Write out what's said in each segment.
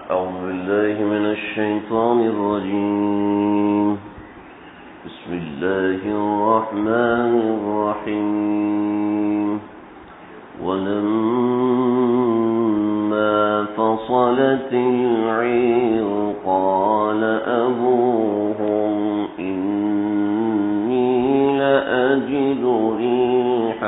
أعوذ بالله من الشيطان الرجيم. بسم الله الرحمن الرحيم. ولما فصلت العير قال أبوهم إني لأجد ريح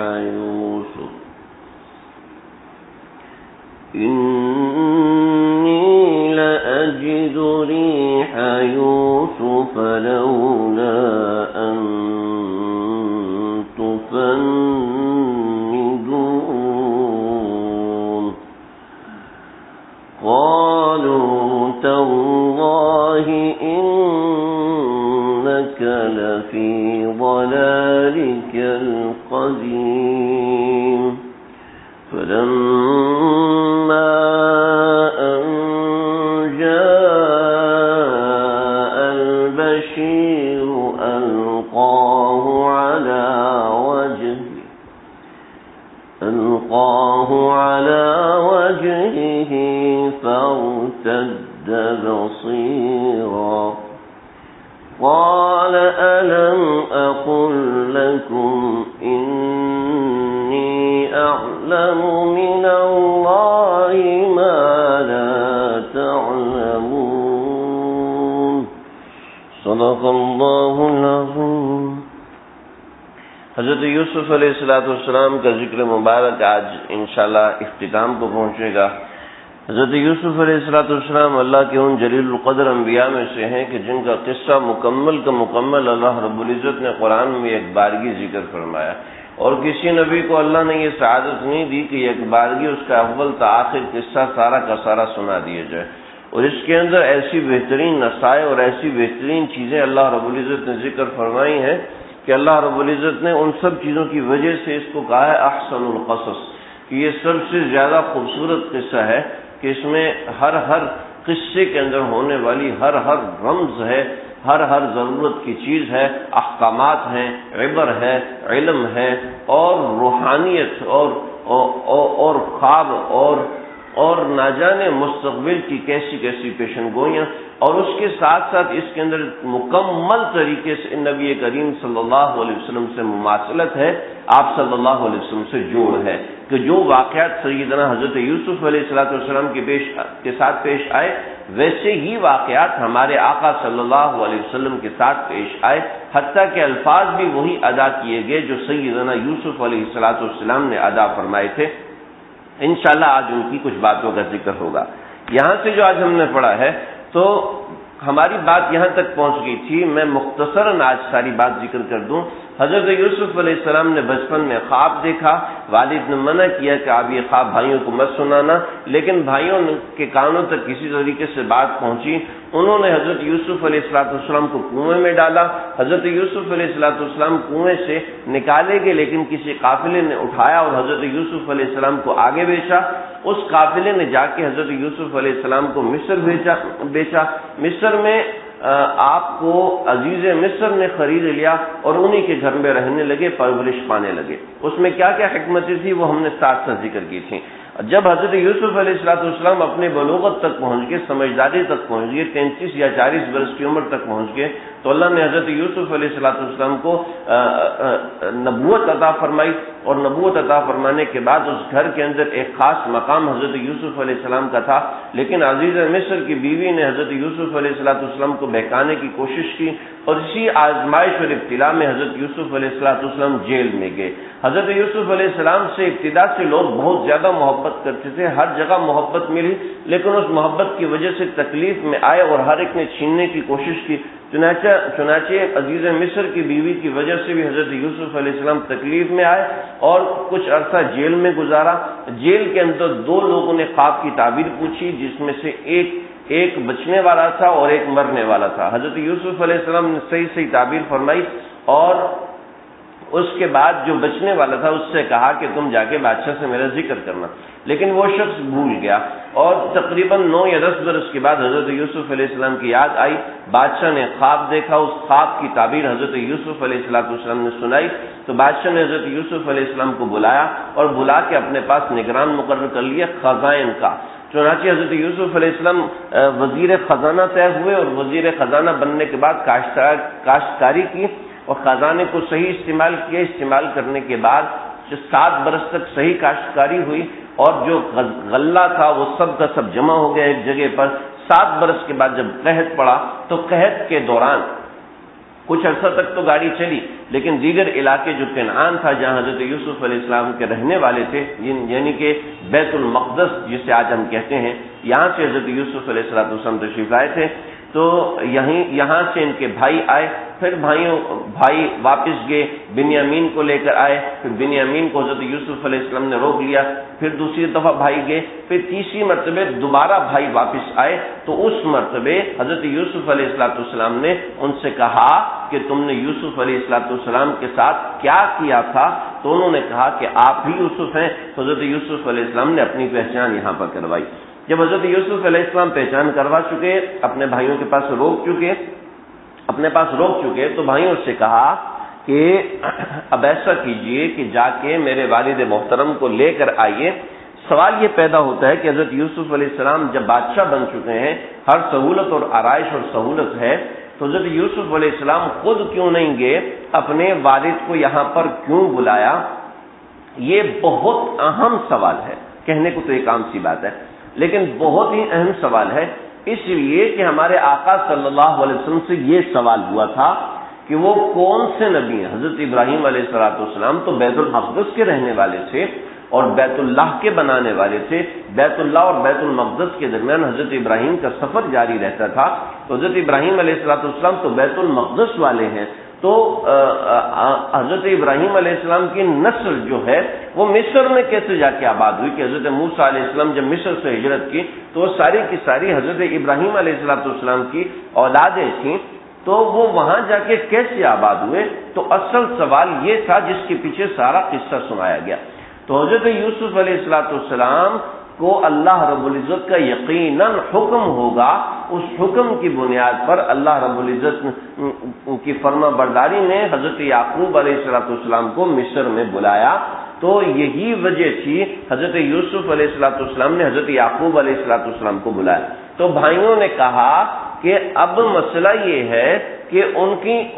يوسف لولا أن تفندون قالوا تالله إنك لفي ضلالك القديم. فلما أن جاء البشير ألقاه على وجهه فارتد بصيرا قال ألم أقل لكم إني أعلم من الله ما لا تعلمون. صدق الله العظيم. حضرت یوسف علیہ السلام کا ذکر مبارک آج انشاءاللہ اختتام کو پہنچے گا. حضرت یوسف علیہ السلام اللہ کے ان جلیل القدر انبیاء میں سے ہیں کہ جن کا قصہ مکمل کا مکمل اللہ رب العزت نے قرآن میں ایک بارگی ذکر فرمایا، اور کسی نبی کو اللہ نے یہ سعادت نہیں دی کہ ایک بارگی اس کا اول تا آخر قصہ سارا کا سارا سنا دیا جائے. اور اس کے اندر ایسی بہترین نصائح اور ایسی بہترین چیزیں اللہ رب العزت نے ذکر فرمائی ہیں کہ اللہ رب العزت نے ان سب چیزوں کی وجہ سے اس کو کہا ہے احسن القصص، کہ یہ سب سے زیادہ خوبصورت قصہ ہے کہ اس میں ہر قصے کے اندر ہونے والی ہر رمز ہے، ہر ضرورت کی چیز ہے، احکامات ہیں، عبر ہے، علم ہے، اور روحانیت اور خواب اور نہ جانے مستقبل کی کیسی پیشن گوئیاں، اور اس کے ساتھ ساتھ اس کے اندر مکمل طریقے سے نبی کریم صلی اللہ علیہ وسلم سے مماثلت ہے، آپ صلی اللہ علیہ وسلم سے جوڑ ہے کہ جو واقعات سیدنا حضرت یوسف علیہ السلام کے ساتھ پیش آئے ویسے ہی واقعات ہمارے آقا صلی اللہ علیہ وسلم کے ساتھ پیش آئے، حتیٰ کہ الفاظ بھی وہی ادا کیے گئے جو سیدنا یوسف علیہ السلام نے ادا فرمائے تھے. انشاءاللہ آج ان کی کچھ باتوں کا ذکر ہوگا. یہاں سے جو آج ہم نے پڑھا ہے تو ہماری بات یہاں تک پہنچ گئی تھی. میں مختصراً آج ساری بات ذکر کر دوں. حضرت یوسف علیہ السلام نے بچپن میں خواب دیکھا، والد نے منع کیا کہ آپ یہ خواب بھائیوں کو مت سنانا، لیکن بھائیوں کے کانوں تک کسی طریقے سے بات پہنچی. انہوں نے حضرت یوسف علیہ السلام کو کنویں میں ڈالا. حضرت یوسف علیہ السلام کنویں سے نکالے گئے، لیکن کسی قافلے نے اٹھایا اور حضرت یوسف علیہ السلام کو آگے بیچا. اس قافلے نے جا کے حضرت یوسف علیہ السلام کو مصر بیچا. مصر میں آپ کو عزیز مصر نے خرید لیا اور انہی کے گھر میں رہنے لگے، پرورش پانے لگے. اس میں کیا کیا حکمتیں تھی وہ ہم نے ساتھ ذکر کی تھی. جب حضرت یوسف علیہ السلام اپنے بلوغت تک پہنچ گئے، سمجھداری تک پہنچ گئے، 33 یا 40 برس کی عمر تک پہنچ گئے، تو اللہ نے حضرت یوسف علیہ السلام کو نبوت عطا فرمائی. اور نبوت عطا فرمانے کے بعد اس گھر کے اندر ایک خاص مقام حضرت یوسف علیہ السلام کا تھا. لیکن عزیز مصر کی بیوی نے حضرت یوسف علیہ السلام کو بہکانے کی کوشش کی، اور اسی آزمائش اور ابتلا میں حضرت یوسف علیہ السلام جیل میں گئے. حضرت یوسف علیہ السلام سے ابتدا سے لوگ بہت زیادہ محبت کرتے تھے، ہر جگہ محبت ملی، لیکن اس محبت کی وجہ سے تکلیف میں آئے اور ہر ایک نے چھیننے کی کوشش کی. چنانچہ عزیز مصر کی بیوی کی وجہ سے بھی حضرت یوسف علیہ السلام تکلیف میں آئے اور کچھ عرصہ جیل میں گزارا. جیل کے اندر 2 لوگوں نے خواب کی تعبیر پوچھی، جس میں سے ایک بچنے والا تھا اور ایک مرنے والا تھا. حضرت یوسف علیہ السلام نے صحیح تعبیر فرمائی، اور اس کے بعد جو بچنے والا تھا اس سے کہا کہ تم جا کے بادشاہ سے میرا ذکر کرنا، لیکن وہ شخص بھول گیا. اور تقریباً 9 یا 10 برس کے بعد حضرت یوسف علیہ السلام کی یاد آئی. بادشاہ نے خواب دیکھا، اس خواب کی تعبیر حضرت یوسف علیہ السلام نے سنائی. تو بادشاہ نے حضرت یوسف علیہ السلام کو بلایا اور بلا کے اپنے پاس نگران مقرر کر لیا خزائن کا. چنانچہ حضرت یوسف علیہ السلام وزیر خزانہ طے ہوئے، اور وزیر خزانہ بننے کے بعد کاشتکاری کی اور خزانے کو صحیح استعمال کیا۔ استعمال کرنے کے بعد 7 برس تک صحیح کاشتکاری ہوئی، اور جو غلہ تھا وہ سب کا سب جمع ہو گیا ایک جگہ پر۔ 7 برس کے بعد جب قحط پڑا تو قحط کے دوران کچھ عرصہ تک تو گاڑی چلی، لیکن دیگر علاقے جو کنعان تھا جہاں حضرت یوسف علیہ السلام کے رہنے والے تھے، یعنی کہ بیت المقدس جسے آج ہم کہتے ہیں، یہاں سے حضرت یوسف علیہ السلام تشریف لائے تھے۔ تو یہاں سے ان کے بھائی آئے، پھر بھائی واپس گئے، بنیامین کو لے کر آئے، پھر بنیامین کو حضرت یوسف علیہ السلام نے روک لیا، پھر دوسری دفعہ بھائی گئے، پھر تیسری مرتبہ دوبارہ بھائی واپس آئے، تو اس مرتبہ حضرت یوسف علیہ السلام نے ان سے کہا کہ تم نے یوسف علیہ السلام کے ساتھ کیا کیا تھا؟ تو انہوں نے کہا کہ آپ ہی یوسف ہیں۔ تو حضرت یوسف علیہ السلام نے اپنی پہچان یہاں پر کروائی۔ جب حضرت یوسف علیہ السلام پہچان کروا چکے، اپنے بھائیوں کے پاس روک چکے تو بھائیوں سے کہا کہ اب ایسا کیجئے کہ جا کے میرے والد محترم کو لے کر آئیے۔ سوال یہ پیدا ہوتا ہے کہ حضرت یوسف علیہ السلام جب بادشاہ بن چکے ہیں، ہر سہولت اور آرائش اور سہولت ہے، تو حضرت یوسف علیہ السلام خود کیوں نہیں گئے، اپنے والد کو یہاں پر کیوں بلایا؟ یہ بہت اہم سوال ہے، کہنے کو تو ایک عام سی بات ہے، لیکن بہت ہی اہم سوال ہے، اس لیے کہ ہمارے آقا صلی اللہ علیہ وسلم سے یہ سوال ہوا تھا کہ وہ کون سے نبی ہیں۔ حضرت ابراہیم علیہ السلام تو بیت المقدس کے رہنے والے تھے اور بیت اللہ کے بنانے والے تھے۔ بیت اللہ اور بیت المقدس کے درمیان حضرت ابراہیم کا سفر جاری رہتا تھا، تو حضرت ابراہیم علیہ السلام تو بیت المقدس والے ہیں، تو حضرت ابراہیم علیہ السلام کی نسل جو ہے وہ مصر میں کیسے جا کے آباد ہوئی کہ حضرت موسیٰ علیہ السلام جب مصر سے ہجرت کی تو وہ ساری کی ساری حضرت ابراہیم علیہ السلام کی اولادیں تھیں، تو وہ وہاں جا کے کیسے آباد ہوئے؟ تو اصل سوال یہ تھا جس کے پیچھے سارا قصہ سنایا گیا۔ تو حضرت یوسف علیہ السلام کو اللہ رب العزت کا یقیناً حکم ہوگا، اس حکم کی بنیاد پر اللہ رب العزت کی فرما برداری نے حضرت یعقوب علیہ السلام کو مصر میں بلایا۔ تو یہی وجہ تھی حضرت یوسف علیہ السلام نے حضرت یعقوب علیہ السلام کو بلایا۔ تو بھائیوں نے کہا کہ اب مسئلہ یہ ہے کہ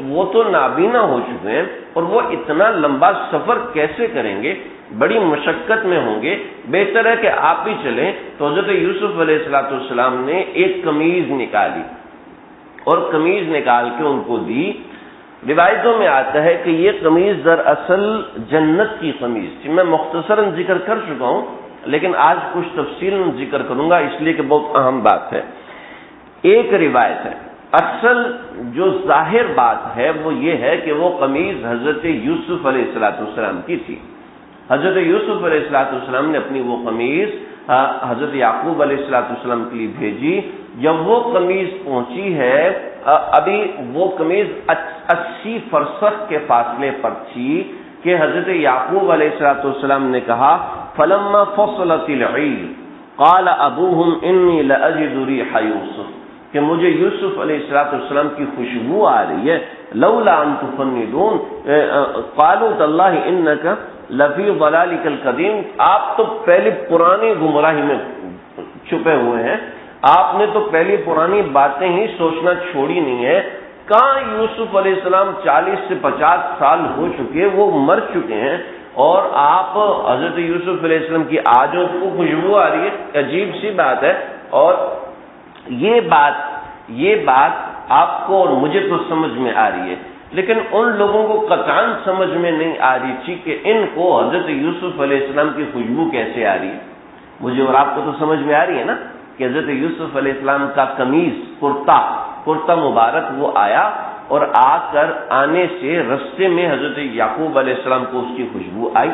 وہ تو نابینا ہو چکے ہیں اور وہ اتنا لمبا سفر کیسے کریں گے، بڑی مشقت میں ہوں گے، بہتر ہے کہ آپ ہی چلیں۔ تو حضرت یوسف علیہ السلام نے ایک قمیض نکالی اور قمیض نکال کے ان کو دی۔ روایتوں میں آتا ہے کہ یہ قمیض دراصل جنت کی قمیض تھی، میں مختصراً ذکر کر چکا ہوں لیکن آج کچھ تفصیل ذکر کروں گا اس لیے کہ بہت اہم بات ہے۔ ایک روایت ہے، اصل جو ظاہر بات ہے وہ یہ ہے کہ وہ قمیض حضرت یوسف علیہ السلام کی تھی۔ حضرت یوسف علیہ السلام نے اپنی وہ قمیض حضرت یعقوب علیہ السلام کے لیے بھیجی۔ جب وہ قمیض پہنچی ہے، ابھی وہ قمیض 80 فرسخ کے فاصلے پر تھی کہ حضرت یعقوب علیہ السلام نے کہا فلما فصلت العیر قال ابوہم انی لاجد ریح یوسف، کہ مجھے یوسف علیہ السلام کی خوشبو آ رہی ہے، لولا ان تفندون قالوا تاللہ انک لفی ضلالک القدیم، آپ تو پہلی پرانی گمراہی میں چھپے ہوئے ہیں، آپ نے تو پہلی پرانی باتیں ہی سوچنا چھوڑی نہیں ہے۔ کہاں یوسف علیہ السلام 40 سے 50 سال ہو چکے، وہ مر چکے ہیں، اور آپ حضرت یوسف علیہ السلام کی آجوں کو خوشبو آ رہی ہے، عجیب سی بات ہے۔ اور یہ بات آپ کو اور مجھے تو سمجھ میں آ رہی ہے، لیکن ان لوگوں کو قطعاً سمجھ میں نہیں آ رہی تھی کہ ان کو حضرت یوسف علیہ السلام کی خوشبو کیسے آ رہی ہے۔ مجھے اور آپ کو تو سمجھ میں آ رہی ہے نا کہ حضرت یوسف علیہ السلام کا قمیض کرتا مبارک وہ آیا، اور آنے سے رستے میں حضرت یعقوب علیہ السلام کو اس کی خوشبو آئی۔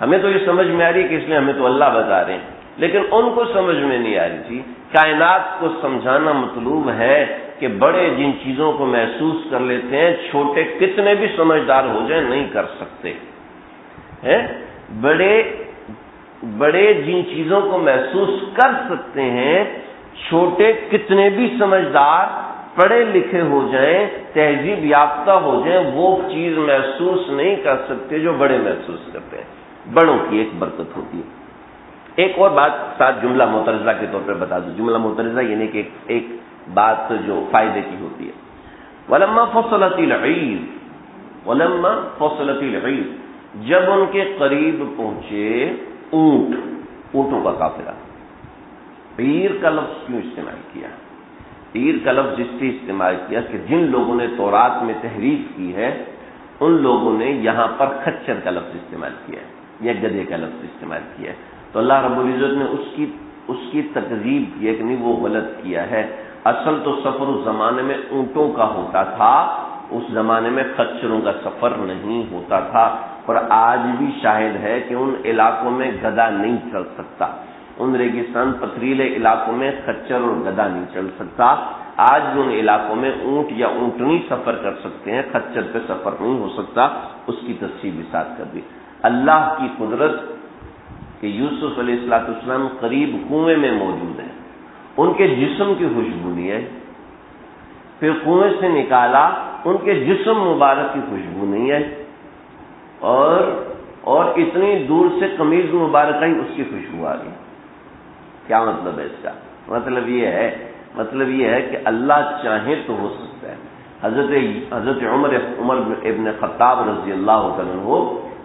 ہمیں تو یہ سمجھ میں آ رہی ہے کہ اس لیے ہمیں تو اللہ بتا رہے ہیں، لیکن ان کو سمجھ میں نہیں آ رہی تھی۔ کائنات کو سمجھانا مطلوب ہے کہ بڑے جن چیزوں کو محسوس کر لیتے ہیں، چھوٹے کتنے بھی سمجھدار ہو جائیں نہیں کر سکتے ہیں۔ بڑے جن چیزوں کو محسوس کر سکتے ہیں، چھوٹے کتنے بھی سمجھدار پڑھے لکھے ہو جائیں، تہذیب یافتہ ہو جائیں، وہ چیز محسوس نہیں کر سکتے جو بڑے محسوس کرتے ہیں۔ بڑوں کی ایک برکت ہوتی ہے۔ ایک اور بات ساتھ جملہ معترضہ کے طور پر بتا دوں. جملہ معترضہ یعنی کہ ایک بات جو فائدے کی ہوتی ہے. وَلَمَّا فَصَلَتِ الْعِيرُ، وَلَمَّا فَصَلَتِ الْعِيرُ، جب ان کے قریب پہنچے اونٹوں کا قافلہ. عیر کا لفظ کیوں استعمال کیا؟ عیر کا لفظ اس لیے استعمال کیا کہ جن لوگوں نے تورات میں تحریف کی ہے ان لوگوں نے یہاں پر خچر کا لفظ استعمال کیا ہے یا گدھے کا لفظ استعمال کیا ہے. تو اللہ رب العزت نے اس کی تکذیب کی ہے کہ نہیں، وہ غلط کیا ہے. اصل تو سفر اس زمانے میں اونٹوں کا ہوتا تھا، اس زمانے میں خچروں کا سفر نہیں ہوتا تھا. اور آج بھی شاہد ہے کہ ان علاقوں میں گدھا نہیں چل سکتا، ان ریگستان پتھریلے علاقوں میں خچر اور گدھا نہیں چل سکتا. آج بھی ان علاقوں میں اونٹ یا اونٹنی سفر کر سکتے ہیں، خچر پہ سفر نہیں ہو سکتا. اس کی تفصیل بھی ساتھ کر دی. اللہ کی قدرت کہ یوسف علیہ السلام قریب کنویں میں موجود ہیں، ان کے جسم کی خوشبو نہیں ہے، پھر کنویں سے نکالا ان کے جسم مبارک کی خوشبو نہیں ہے، اور اتنی دور سے قمیض مبارک ہی اس کی خوشبو آ رہی. کیا مطلب ہے اس کا؟ مطلب یہ ہے کہ اللہ چاہے تو ہو سکتا ہے. حضرت عمر ابن خطاب رضی اللہ عنہ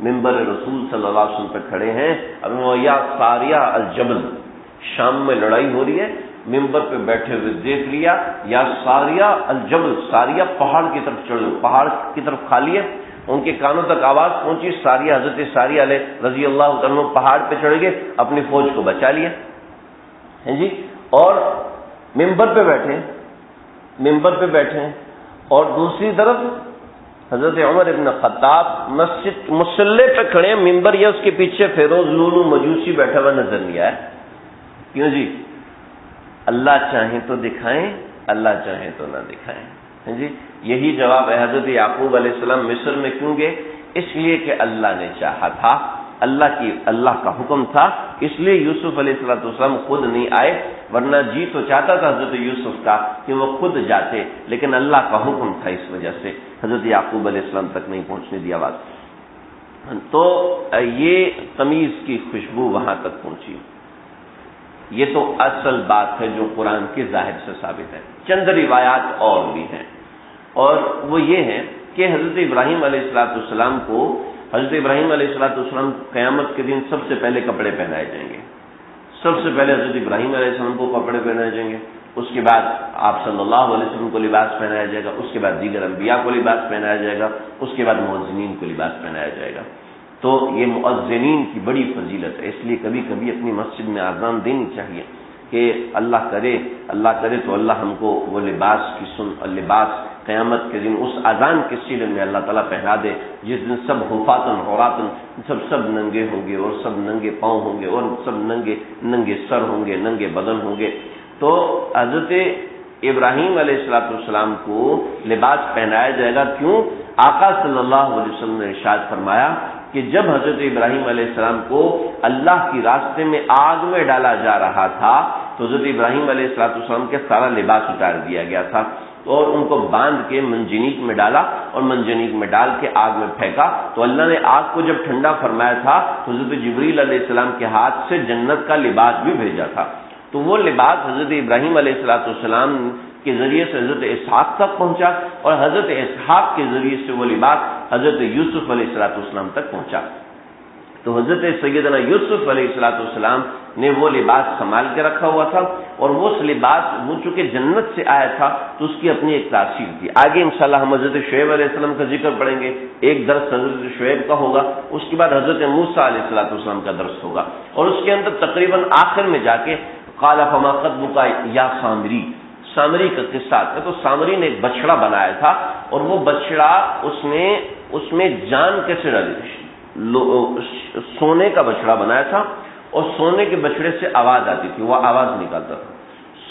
منبر رسول صلی اللہ علیہ وسلم پہ کھڑے ہیں. اب یا ساریہ الجبل، شام میں لڑائی ہو رہی ہے، منبر پہ بیٹھے ہوئے دیکھ لیا یا ساریہ الجبل، ساریہ پہاڑ کی طرف چڑھ لو، پہاڑ کی طرف کھا لیے. ان کے کانوں تک آواز پہنچی، ساریہ حضرت ساریہ علیہ رضی اللہ عنہ پہاڑ پہ چڑھ گئے، اپنی فوج کو بچا لیا ہے جی. اور منبر پہ بیٹھے اور دوسری طرف حضرت عمر ابن خطاب مسجد مصلی پہ کھڑے، منبر یا اس کے پیچھے فیروز لولو مجوسی بیٹھا ہوا نظر نہیں آیا. کیوں جی؟ اللہ چاہیں تو دکھائیں، اللہ چاہیں تو نہ دکھائیں جی. یہی جواب ہے. حضرت یعقوب علیہ السلام مصر میں کیوں گئے؟ اس لیے کہ اللہ نے چاہا تھا، اللہ کا حکم تھا. اس لیے یوسف علیہ السلام خود نہیں آئے، ورنہ جی تو چاہتا تھا حضرت یوسف کا کہ وہ خود جاتے، لیکن اللہ کا حکم تھا، اس وجہ سے حضرت یعقوب علیہ السلام تک نہیں پہنچنے دیا بات. تو یہ تمیز کی خوشبو وہاں تک پہنچی. یہ تو اصل بات ہے جو قرآن کے ظاہر سے ثابت ہے. چند روایات اور بھی ہیں، اور وہ یہ ہے کہ حضرت ابراہیم علیہ السلام کو قیامت کے دن سب سے پہلے کپڑے پہنائے جائیں گے. سب سے پہلے حضرت ابراہیم علیہ السلام کو کپڑے پہنائے جائیں گے، اس کے بعد آپ صلی اللہ علیہ وسلم کو لباس پہنایا جائے گا، اس کے بعد دیگر انبیاء کو لباس پہنایا جائے گا، اس کے بعد مؤذنین کو لباس پہنایا جائے گا. تو یہ مؤذنین کی بڑی فضیلت ہے. اس لیے کبھی کبھی اپنی مسجد میں اذان دینی چاہیے کہ اللہ کرے تو اللہ ہم کو وہ لباس قیامت کے دن اس اذان کے سلسلے میں اللہ تعالیٰ پہنا دے، جس دن سب حفاتن عوراتن سب ننگے ہوں گے، اور سب ننگے پاؤں ہوں گے، اور سب ننگے سر ہوں گے، ننگے بدن ہوں گے. تو حضرت ابراہیم علیہ السلام کو لباس پہنایا جائے گا. کیوں؟ آقا صلی اللہ علیہ وسلم نے ارشاد فرمایا کہ جب حضرت ابراہیم علیہ السلام کو اللہ کی راستے میں آگ میں ڈالا جا رہا تھا تو حضرت ابراہیم علیہ السلام کے سارا لباس اتار دیا گیا تھا، اور ان کو باندھ کے منجنیق میں ڈالا اور منجنیق میں ڈال کے آگ میں پھینکا. تو اللہ نے آگ کو جب ٹھنڈا فرمایا تھا تو حضرت جبریل علیہ السلام کے ہاتھ سے جنت کا لباس بھی بھیجا تھا. تو وہ لباس حضرت ابراہیم علیہ السلام کے ذریعے سے حضرت اسحاق تک پہنچا، اور حضرت اسحاق کے ذریعے سے وہ لباس حضرت یوسف علیہ السلام تک پہنچا. تو حضرت سیدنا یوسف علیہ السلام نے وہ لباس سنبھال کے رکھا ہوا تھا، اور وہ لباس وہ چونکہ جنت سے آیا تھا تو اس کی اپنی ایک تاثیر تھی. آگے انشاءاللہ ہم حضرت شعیب علیہ السلام کا ذکر پڑھیں گے، ایک درس حضرت شعیب کا ہوگا، اس کے بعد حضرت موسیٰ علیہ السلام کا درس ہوگا، اور اس کے اندر تقریباً آخر میں جا کے قال فما خطبک یا سامری کا قصہ آتا ہے. تو سامری نے ایک بچڑا بنایا تھا، اور وہ بچڑا اس میں جان کیسے ڈالی؟ سونے کا بچڑا بنایا تھا، اور سونے کے بچڑے سے آواز آتی تھی، وہ آواز نکالتا تھا.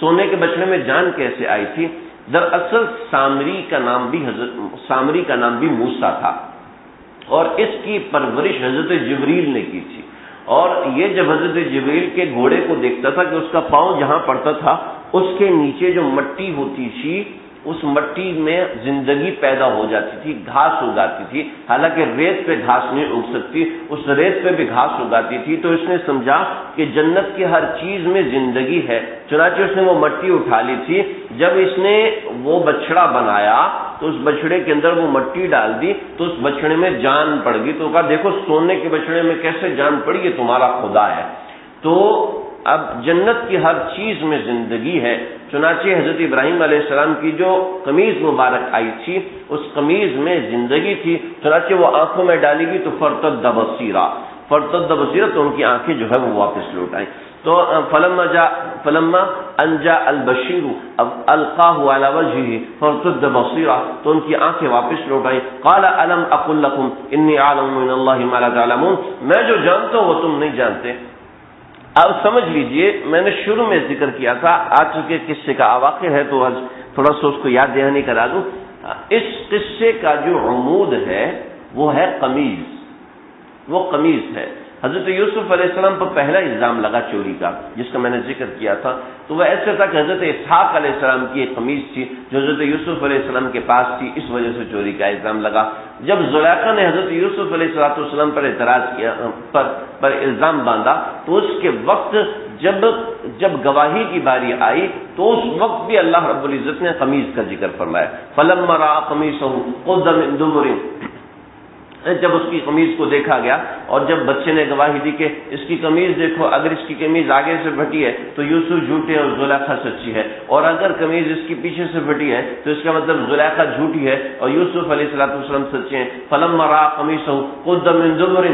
سونے کے بچڑے میں جان کیسے آئی تھی؟ دراصل سامری کا نام بھی موسیٰ تھا، اور اس کی پرورش حضرت جبریل نے کی تھی. اور یہ جب حضرت جبریل کے گھوڑے کو دیکھتا تھا کہ اس کا پاؤں جہاں پڑتا تھا اس کے نیچے جو مٹی ہوتی تھی اس مٹی میں زندگی پیدا ہو جاتی تھی، گھاس اگاتی تھی، حالانکہ ریت پہ گھاس نہیں اگ سکتی، اس ریت پہ بھی گھاس اگاتی تھی۔ تو اس نے سمجھا کہ جنت کی ہر چیز میں زندگی ہے، چنانچہ اس نے وہ مٹی اٹھا لی تھی۔ جب اس نے وہ بچڑا بنایا تو اس بچڑے کے اندر وہ مٹی ڈال دی تو اس بچڑے میں جان پڑ گئی، تو کہا دیکھو سونے کے بچڑے میں کیسے جان پڑی، یہ تمہارا خدا ہے۔ تو اب جنت کی ہر چیز میں زندگی ہے۔ چنانچہ حضرت ابراہیم علیہ السلام کی جو قمیض مبارک آئی تھی اس قمیض میں زندگی تھی، چنانچہ وہ آنکھوں میں ڈالی گئی تو فرتد بصیرہ تو ان کی آنکھیں جو ہے وہ واپس لوٹ آئیں۔ تو فلما انجا البشیر اب القاہ علی وجہہ فرتد بصیرہ تو ان کی آنکھیں واپس لوٹ آئیں۔ قال الم اقل لکم انی اعلم من اللہ ما لا تعلمون، میں جو جانتا ہوں وہ تم نہیں جانتے۔ اب سمجھ لیجئے، میں نے شروع میں ذکر کیا تھا، آج چونکہ قصے کا واقع ہے تو آج تھوڑا سا اس کو یاد دہانی کرا دوں۔ اس قصے کا جو عمود ہے وہ ہے قمیض، وہ قمیض ہے۔ حضرت یوسف علیہ السلام پر پہلا الزام لگا چوری کا، جس کا میں نے ذکر کیا تھا، تو وہ ایسا تھا کہ حضرت اسحاق علیہ السلام کی ایک قمیض تھی جو حضرت یوسف علیہ السلام کے پاس تھی، اس وجہ سے چوری کا الزام لگا۔ جب زلیخا نے حضرت یوسف علیہ السلام پر اعتراض کیا، پر الزام باندھا، تو اس کے وقت جب گواہی کی باری آئی تو اس وقت بھی اللہ رب العزت نے قمیض کا ذکر فرمایا۔ فلما رأى قمیصہ قد من دبر، جب اس کی قمیض کو دیکھا گیا اور جب بچے نے گواہی دی کہ اس کی قمیض دیکھو، اگر اس کی قمیض آگے سے پھٹی ہے تو یوسف جھوٹے اور زلیخا سچی ہے، اور اگر قمیض اس کی پیچھے سے پھٹی ہے تو اس کا مطلب زلیخا جھوٹی ہے اور یوسف علیہ السلام سچے ہیں۔ فلما رأى قمیصہ قد من دبر،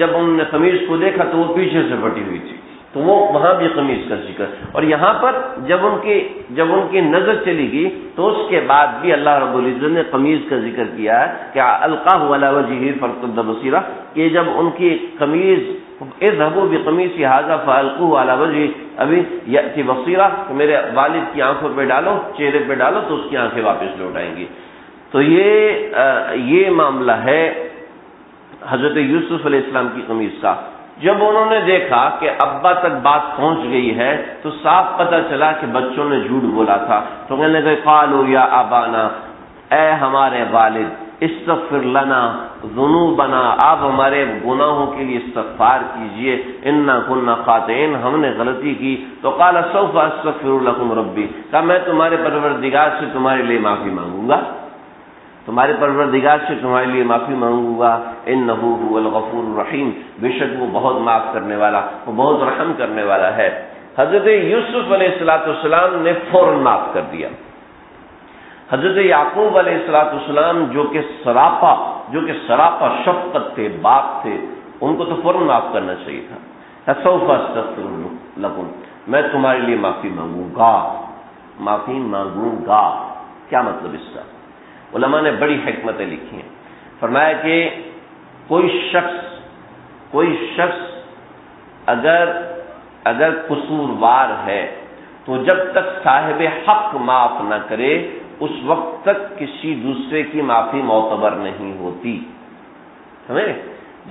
جب انہوں نے قمیض کو دیکھا تو وہ پیچھے سے پھٹی ہوئی تھی، تو وہ وہاں بھی قمیض کا ذکر۔ اور یہاں پر جب ان کی نظر چلی گئی تو اس کے بعد بھی اللہ رب العزت نے قمیض کا ذکر کیا ہے کہ القاہ علی وجہہ فرتد بصیرہ، کہ جب ان کی قمیض اذهبوا بقمیصی ھذا فالقوه علی وجہہ ابی یاتی بصیرہ، کہ میرے والد کی آنکھوں پہ ڈالو، چہرے پہ ڈالو تو اس کی آنکھیں واپس لوٹ آئیں گی۔ تو یہ معاملہ ہے حضرت یوسف علیہ السلام کی قمیض کا۔ جب انہوں نے دیکھا کہ ابا تک بات پہنچ گئی ہے تو صاف پتہ چلا کہ بچوں نے جھوٹ بولا تھا، تو کہنے لگے قالوا یا ابانا، اے ہمارے والد، استغفر لنا ذنوبنا، آپ ہمارے گناہوں کے لیے استغفار کیجئے، انا كنا خاطئین، ہم نے غلطی کی۔ تو قال سوف استغفر لكم ربی، کہا میں تمہارے پروردگار سے تمہارے لیے معافی مانگوں گا، تمہارے پروردگار سے تمہارے لیے معافی مانگوں گا، انہ هو الغفور الرحیم، بے شک وہ بہت معاف کرنے والا، وہ بہت رحم کرنے والا ہے۔ حضرت یوسف علیہ السلام نے فوراً معاف کر دیا۔ حضرت یعقوب علیہ السلام جو کہ سراپا شفقت تھے، باپ تھے، ان کو تو فوراً معاف کرنا چاہیے تھا۔ سوف استغفر لکم، میں تمہارے لیے معافی مانگوں گا، کیا مطلب اس کا؟ علماء نے بڑی حکمتیں لکھی ہیں۔ فرمایا کہ کوئی شخص اگر قصوروار ہے تو جب تک صاحب حق معاف نہ کرے اس وقت تک کسی دوسرے کی معافی معتبر نہیں ہوتی، سمجھے؟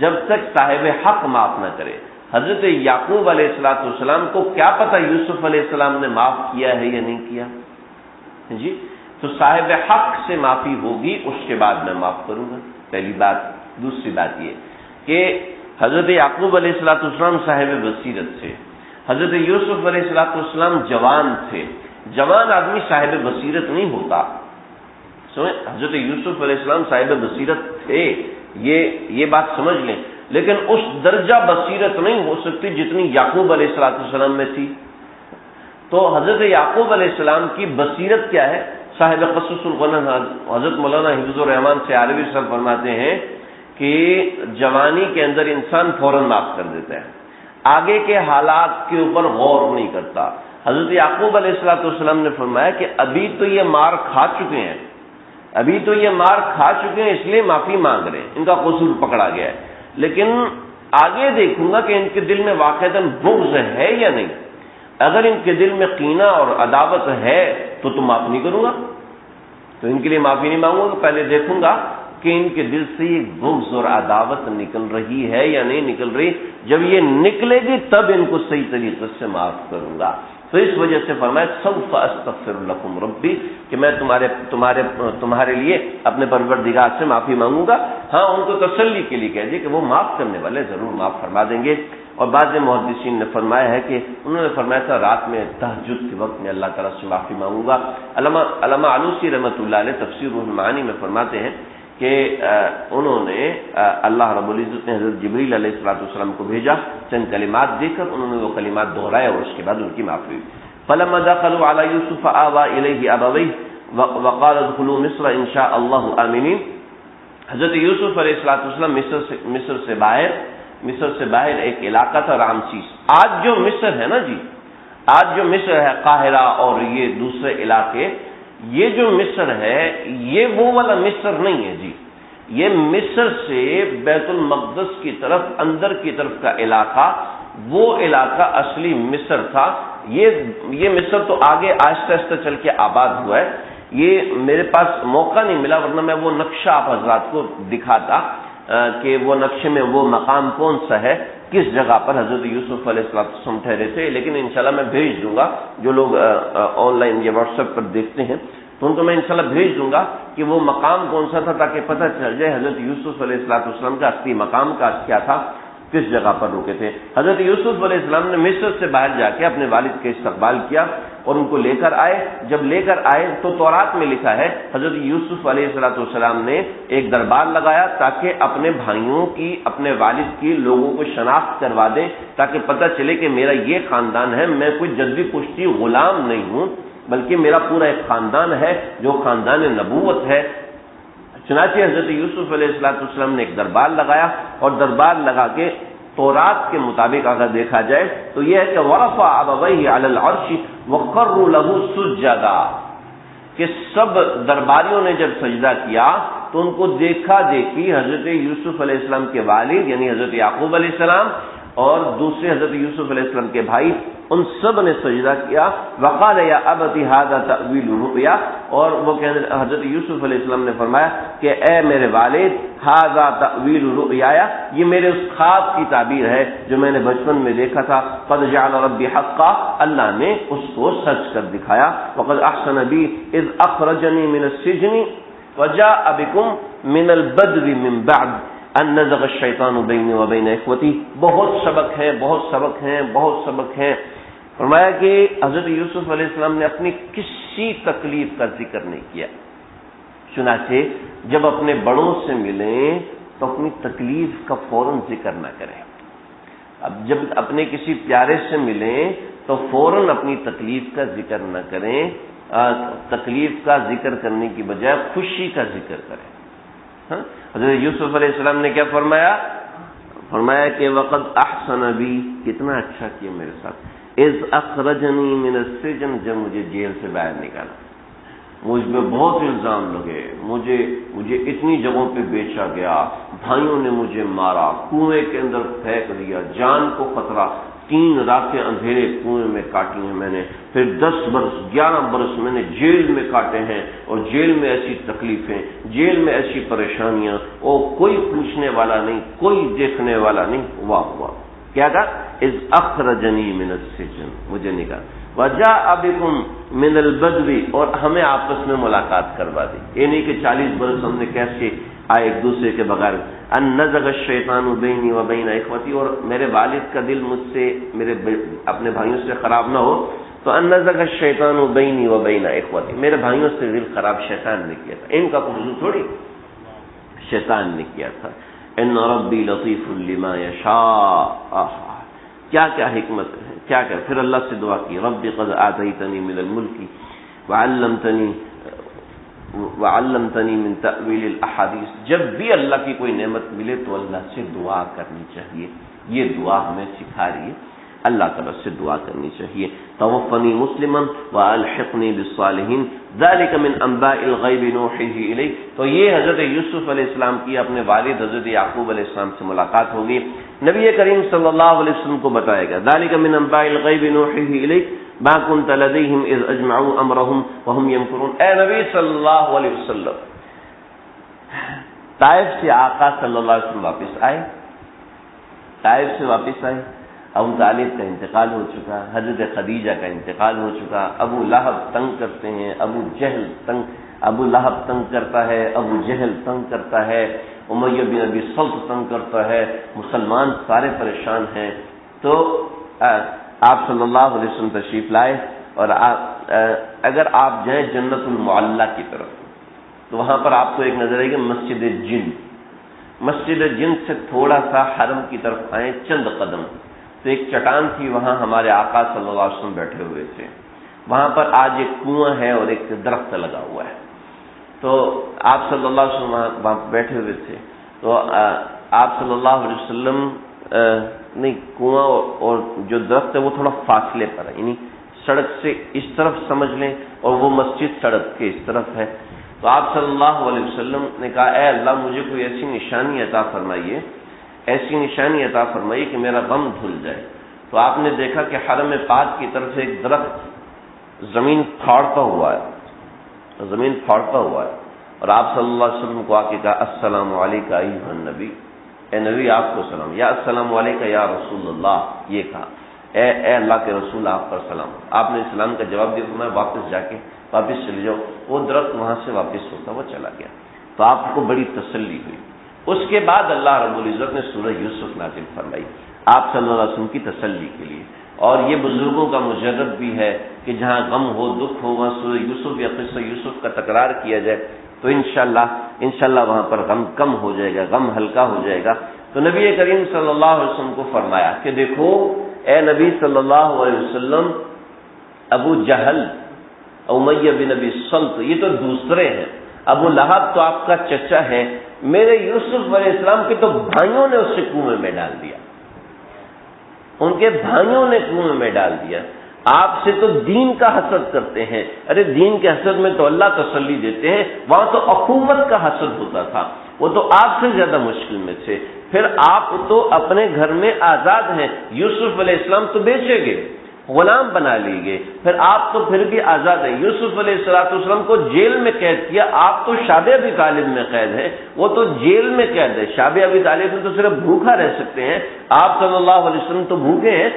جب تک صاحب حق معاف نہ کرے۔ حضرت یعقوب علیہ السلام کو کیا پتہ یوسف علیہ السلام نے معاف کیا ہے یا نہیں کیا جی؟ تو صاحب حق سے معافی ہوگی، اس کے بعد میں معاف کروں گا، پہلی بات۔ دوسری بات یہ کہ حضرت یعقوب علیہ السلام صاحب بصیرت تھے، حضرت یوسف علیہ السلام جوان تھے، جوان آدمی صاحب بصیرت نہیں ہوتا، حضرت یوسف علیہ السلام صاحب بصیرت تھے، یہ بات سمجھ لیں، لیکن اس درجہ بصیرت نہیں ہو سکتی جتنی یعقوب علیہ السلام میں تھی۔ تو حضرت یعقوب علیہ السلام کی بصیرت کیا ہے؟ صاحب قصص القرآن حضرت مولانا حفظ الرحمان سے عربی صاحب فرماتے ہیں کہ جوانی کے اندر انسان فوراً معاف کر دیتا ہے، آگے کے حالات کے اوپر غور نہیں کرتا۔ حضرت یعقوب علیہ السلام نے فرمایا کہ ابھی تو یہ مار کھا چکے ہیں، اس لیے معافی مانگ رہے ہیں، ان کا قصور پکڑا گیا ہے، لیکن آگے دیکھوں گا کہ ان کے دل میں واقعتاً بغض ہے یا نہیں۔ اگر ان کے دل میں کینہ اور عداوت ہے تو معاف نہیں کروں گا، تو ان کے لیے معافی نہیں مانگوں گا، پہلے دیکھوں گا کہ ان کے دل سے یہ بغض اور عداوت نکل رہی ہے یا نہیں نکل رہی۔ جب یہ نکلے گی تب ان کو صحیح طریقے سے معاف کروں گا۔ تو اس وجہ سے فرمایا سوف استغفر لکم ربی کہ میں تمہارے لیے اپنے پروردگار سے معافی مانگوں گا. ہاں ان کو تسلی کے لیے کہہ دیے کہ وہ معاف کرنے والے ضرور معاف فرما دیں گے. اور بعض محدثین نے فرمایا ہے کہ انہوں نے فرمایا تھا رات میں تہجد کے وقت میں اللہ تعالیٰ سے معافی مانگوں گا. علامہ علوسی رحمۃ اللہ علیہ تفسیر روح المعانی میں فرماتے ہیں کہ انہوں نے اللہ رب العزت نے حضرت جبریل علیہ السلام کو بھیجا, چند کلمات دے کر انہوں نے وہ کلمات دہرائے اور اس کے بعد ان کی معافی ہوئی. فلما دخلوا على يوسف آوى إليه أبويه وقال ادخلوا مصر إن شاء الله آمنين. حضرت یوسف علیہ السلام مصر سے باہر ایک علاقہ تھا رامسیس. آج جو مصر ہے نا جی, آج جو مصر ہے قاہرہ اور یہ دوسرے علاقے, یہ جو مصر ہے یہ وہ والا مصر نہیں ہے جی. یہ مصر سے بیت المقدس کی طرف اندر کی طرف کا علاقہ, وہ علاقہ اصلی مصر تھا. یہ مصر تو آگے آہستہ آہستہ چل کے آباد ہوا ہے. یہ میرے پاس موقع نہیں ملا ورنہ میں وہ نقشہ آپ حضرات کو دکھاتا کہ وہ نقشے میں وہ مقام کون سا ہے, کس جگہ پر حضرت یوسف علیہ السلام ٹھہرے تھے. لیکن انشاءاللہ میں بھیج دوں گا, جو لوگ آن لائن یا واٹس ایپ پر دیکھتے ہیں تو ان کو میں انشاءاللہ بھیج دوں گا کہ وہ مقام کون سا تھا, تاکہ پتہ چل جائے حضرت یوسف علیہ السلام کا اصلی مقام کا کیا تھا, کس جگہ پر رکے تھے. حضرت یوسف علیہ السلام نے مصر سے باہر جا کے اپنے والد کا استقبال کیا اور ان کو لے کر آئے. جب لے کر آئے تو تورات میں لکھا ہے حضرت یوسف علیہ السلام نے ایک دربار لگایا تاکہ اپنے بھائیوں کی, اپنے والد کی لوگوں کو شناخت کروا دیں, تاکہ پتہ چلے کہ میرا یہ خاندان ہے, میں کوئی جدوی پشتی غلام نہیں ہوں, بلکہ میرا پورا ایک خاندان ہے جو خاندان نبوت ہے. چنانچہ حضرت یوسف علیہ السلام نے ایک دربار لگایا اور دربار لگا کے تورات کے مطابق اگر دیکھا جائے تو یہ ہے کہ ورفع ابویہ علی العرش وخروا له سجدا, کہ سب درباریوں نے جب سجدہ کیا تو ان کو دیکھا دیکھی حضرت یوسف علیہ السلام کے والد یعنی حضرت یعقوب علیہ السلام اور دوسرے حضرت یوسف علیہ السلام کے بھائی, ان سب نے سجدہ کیا. وقال یا ابت ھذا تأویل الرؤیا, اور وہ حضرت یوسف علیہ السلام نے فرمایا کہ اے میرے والد, ھذا تأویل الرؤیا, یہ میرے اس خواب کی تعبیر ہے جو میں نے بچپن میں دیکھا تھا. قد جعل ربی حقا, اللہ نے اس کو سچ کر دکھایا. وقد احسن بی اذ اخرجنی من السجن وجاء بکم من البدو من بعد ان نزغ الشیطان بینی و بین اخوتی. بہت سبق ہیں. فرمایا کہ حضرت یوسف علیہ السلام نے اپنی کسی تکلیف کا ذکر نہیں کیا. چنانچہ جب اپنے بڑوں سے ملیں تو اپنی تکلیف کا فوراً ذکر نہ کریں. اب جب اپنے کسی پیارے سے ملیں تو فوراً اپنی تکلیف کا ذکر نہ کریں. تکلیف کا ذکر کرنے کی بجائے خوشی کا ذکر کریں. حضرت یوسف علیہ السلام نے کیا فرمایا کہ وقد احسن بی, کتنا اچھا کیا میرے ساتھ, اذ اخرجنی من السجن, جب مجھے جیل سے باہر نکالا. مجھ پہ بہت الزام لگے, مجھے اتنی جگہوں پہ بیچا گیا, بھائیوں نے مجھے مارا, کنویں کے اندر پھینک دیا, جان کو خطرہ, 3 راتیں اندھیرے کنویں میں کاٹی ہیں میں نے, پھر 10 برس 11 برس میں نے جیل میں کاٹے ہیں, اور جیل میں ایسی تکلیفیں, جیل میں ایسی پریشانیاں, اور کوئی پوچھنے والا نہیں, کوئی دیکھنے والا نہیں. واہ واہ, کیا کہا, اذ اخرجنی من السجن, مجھے نکالا, وجاء بکم من البدو, اور ہمیں آپس میں ملاقات کروا دی. یہ نہیں کہ 40 برس ہم نے کیسے آئے ایک دوسرے کے بغیر. ان نزغ الشیطان بینی و بین اخوتی, اور میرے والد کا دل مجھ سے, میرے اپنے بھائیوں سے خراب نہ ہو, تو ان نزغ الشیطان بینی و بین اخوتی, میرے بھائیوں سے دل خراب شیطان نے کیا تھا, ان کا قصور تھوڑی شیطان نے کیا تھا. ان ربی لطیف لما یشاء, کیا حکمت ہے, کیا پھر اللہ سے دعا کی, رب قد آتیتنی من الملک وعلمتنی من تأویل الاحادیث. جب بھی اللہ کی کوئی نعمت ملے تو اللہ سے دعا کرنی چاہیے. یہ دعا ہمیں سکھا رہی ہے, اللہ تعالیٰ سے دعا کرنی چاہیے. توفنی مسلما والحقنی بالصالحین ذلک من انباء الغیب نوحیہ الیک. تو یہ حضرت یوسف علیہ السلام کی اپنے والد حضرت یعقوب علیہ السلام سے ملاقات ہوگی. نبی کریم صلی اللہ علیہ وسلم کو بتائے گا, ذلک من انباء الغیب نوحیہ الیک ما كنت لديهم اذ اجمعوا امرهم وهم يمكرون. اے نبی صلی اللہ علیہ وسلم, طائف سے آقا صلی اللہ علیہ وسلم واپس آئے, ابو طالب کا انتقال ہو چکا، حضرت خدیجہ کا انتقال ہو چکا، ابو لہب تنگ کرتے ہیں، ابو لہب تنگ کرتا ہے، ابو جہل تنگ کرتا ہے، امیہ بن ابی سلط تنگ کرتا ہے، مسلمان سارے پریشان ہیں۔ تو آپ صلی اللہ علیہ وسلم تشریف لائے، اور اگر آپ جائیں جنت المعلیٰ کی طرف تو وہاں پر آپ کو ایک نظر آئے گی مسجد جن سے تھوڑا سا حرم کی طرف آئیں چند قدم تو ایک چٹان تھی، وہاں ہمارے آقا صلی اللہ علیہ وسلم بیٹھے ہوئے تھے۔ وہاں پر آج ایک کنواں ہے اور ایک درخت لگا ہوا ہے، تو آپ صلی اللہ علیہ وسلم وہاں بیٹھے ہوئے تھے۔ تو آپ صلی اللہ علیہ وسلم نہیں، کنواں اور جو درخت ہے وہ تھوڑا فاصلے پر ہے، یعنی سڑک سے اس طرف سمجھ لیں اور وہ مسجد سڑک کے اس طرف ہے۔ تو آپ صلی اللہ علیہ وسلم نے کہا اے اللہ مجھے کوئی ایسی نشانی عطا فرمائیے کہ میرا غم دھل جائے۔ تو آپ نے دیکھا کہ حرم پاک کی طرف سے ایک درخت زمین پھاڑتا ہوا ہے، اور آپ صلی اللہ علیہ وسلم کو آ کے کہا السلام علیکم ایھا النبی، اے نبی آپ کو سلام، یا السلام علیکم یا رسول اللہ، یہ کہا اے اللہ کے رسول آپ پر سلام۔ آپ نے اسلام کا جواب دیا، فرمایا واپس چلے جاؤ۔ وہ درخت وہاں سے واپس ہوتا وہ چلا گیا، تو آپ کو بڑی تسلی ہوئی۔ اس کے بعد اللہ رب العزت نے سورہ یوسف نازل فرمائی آپ صلی اللہ علیہ وسلم کی تسلی کے لیے، اور یہ بزرگوں کا مجرد بھی ہے کہ جہاں غم ہو دکھ ہو وہاں سورہ یوسف یا قصہ یوسف کا تکرار کیا جائے تو انشاءاللہ وہاں پر غم کم ہو جائے گا، غم ہلکا ہو جائے گا۔ تو نبی کریم صلی اللہ علیہ وسلم کو فرمایا کہ دیکھو اے نبی صلی اللہ علیہ وسلم، ابو جہل، امیہ بن ابی سلط یہ تو دوسرے ہیں، ابو لہب تو آپ کا چچا ہے، میرے یوسف علیہ السلام کے تو بھائیوں نے اسے کنویں میں ڈال دیا، ان کے بھائیوں نے کنویں میں ڈال دیا۔ آپ سے تو دین کا حسد کرتے ہیں، ارے دین کے حسد میں تو اللہ تسلی دیتے ہیں، وہاں تو اخوت کا حسد ہوتا تھا، وہ تو آپ سے زیادہ مشکل میں تھے۔ پھر آپ تو اپنے گھر میں آزاد ہیں، یوسف علیہ السلام تو بیچے گئے، غلام بنا لیے گئے، پھر آپ تو پھر بھی آزاد ہیں۔ یوسف علیہ السلام کو جیل میں قید کیا، آپ تو شاب ابی طالب میں قید ہیں، وہ تو جیل میں قید ہے، شاب ابی طالب میں تو صرف بھوکا رہ سکتے ہیں، آپ صلی اللہ علیہ وسلم تو بھوکے ہیں،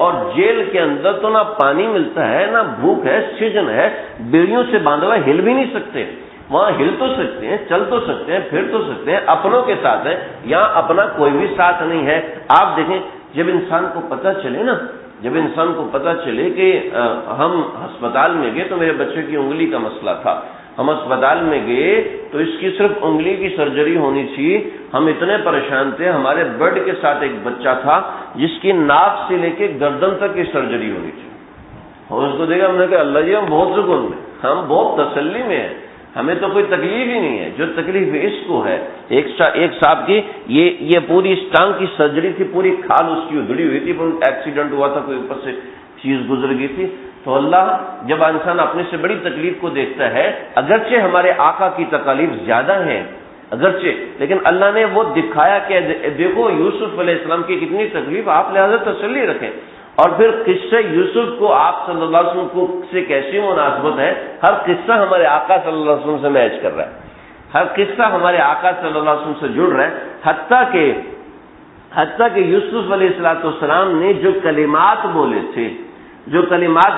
اور جیل کے اندر تو نہ پانی ملتا ہے نہ بھوک ہے، سجن ہے، بیڑیوں سے باندھا ہوا، ہل بھی نہیں سکتے، وہاں ہل تو سکتے ہیں، چل تو سکتے ہیں، پھر تو سکتے ہیں، اپنوں کے ساتھ ہیں، یہاں اپنا کوئی بھی ساتھ نہیں ہے۔ آپ دیکھیں جب انسان کو پتہ چلے کہ ہم ہسپتال میں گئے تو میرے بچے کی انگلی کا مسئلہ تھا، ہم ہسپتال میں گئے تو اس کی صرف انگلی کی سرجری ہونی تھی، ہم اتنے پریشان تھے، ہمارے بیڈ کے ساتھ ایک بچہ تھا جس کی ناک سے لے کے گردن تک کی سرجری ہونی تھی، اور اس کو دیکھا ہم نے کہا اللہ جی ہم بہت سکون میں، ہم بہت تسلی میں ہیں، ہمیں تو کوئی تکلیف ہی نہیں ہے، جو تکلیف اس کو ہے۔ ایک صاحب کی یہ پوری اس ٹانگ کی سرجری تھی، پوری کھال اس کی ادھڑی ہوئی تھی، ایکسیڈنٹ ہوا تھا، کوئی اوپر سے چیز گزر گئی تھی۔ تو اللہ جب انسان اپنے سے بڑی تکلیف کو دیکھتا ہے، اگرچہ ہمارے آقا کی تکالیف زیادہ ہیں لیکن اللہ نے وہ دکھایا کہ دیکھو یوسف علیہ السلام کی کتنی تکلیف، آپ لہذا تسلی رکھیں۔ اور پھر قصہ یوسف کو آپ صلی اللہ علیہ وسلم کو سے کیسی مناسبت ہے، ہر قصہ ہمارے آقا صلی اللہ علیہ وسلم سے میچ کر رہا ہے، ہر قصہ ہمارے آقا صلی اللہ علیہ وسلم سے جڑ رہا ہے، حتیٰ کہ یوسف علیہ السلام نے جو کلمات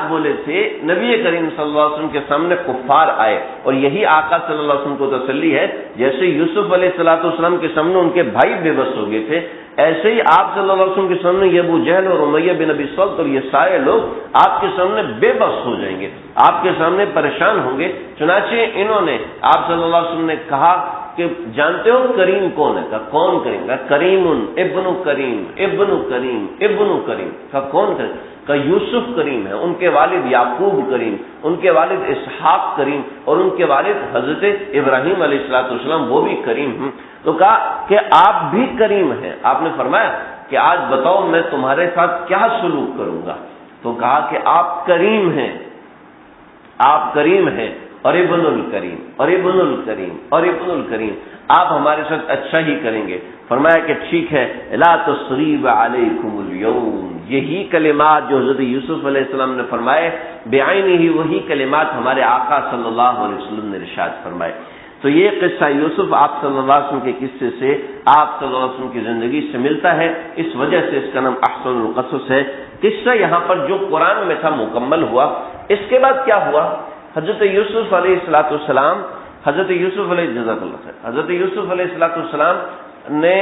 بولے تھے نبی کریم صلی اللہ علیہ وسلم کے سامنے کفار آئے، اور یہی آقا صلی اللہ علیہ وسلم کو تسلی ہے، جیسے یوسف علیہ السلام کے سامنے ان کے بھائی بے بس ہو گئے تھے، ایسے ہی آپ صلی اللہ علیہ وسلم کے سامنے یہ ابو جہل اور امیہ بن ابی سلط اور یہ سارے لوگ آپ کے سامنے بے بس ہو جائیں گے، آپ کے سامنے پریشان ہوں گے۔ چنانچہ انہوں نے آپ صلی اللہ علیہ وسلم نے کہا کہ جانتے ہو کریم کون ہے؟ کہا کون کریم؟ کہا کریم ابن کریم ابن کریم ابن کریم۔ کہا کون کریم؟ کہا یوسف کریم ہے، ان کے والد یعقوب کریم، ان کے والد اسحاق کریم، اور ان کے والد حضرت ابراہیم علیہ السلام وہ بھی کریم ہیں۔ تو کہا کہ آپ بھی کریم ہیں۔ آپ نے فرمایا کہ آج بتاؤ میں تمہارے ساتھ کیا سلوک کروں گا؟ تو کہا کہ آپ کریم ہیں اور ابن الکریم اور ابن الکریم اور ابن الکریم، آپ ہمارے ساتھ اچھا ہی کریں گے۔ فرمایا کہ ٹھیک ہے، لا تصریب علیکم اليوم، یہی کلمات جو حضرت یوسف علیہ السلام نے فرمائے بعینہ ہی، وہی کلمات ہمارے آقا صلی اللہ علیہ وسلم نے ارشاد فرمائے۔ تو یہ قصہ یوسف آپ صلی اللہ علیہ وسلم کے قصے سے، آپ صلی اللہ علیہ وسلم کی زندگی سے ملتا ہے، اس وجہ سے اس کا نام احسن القصص ہے۔ قصہ یہاں پر جو قرآن میں تھا مکمل ہوا۔ اس کے بعد کیا ہوا؟ حضرت یوسف علیہ السلام حضرت یوسف علیہ السلام نے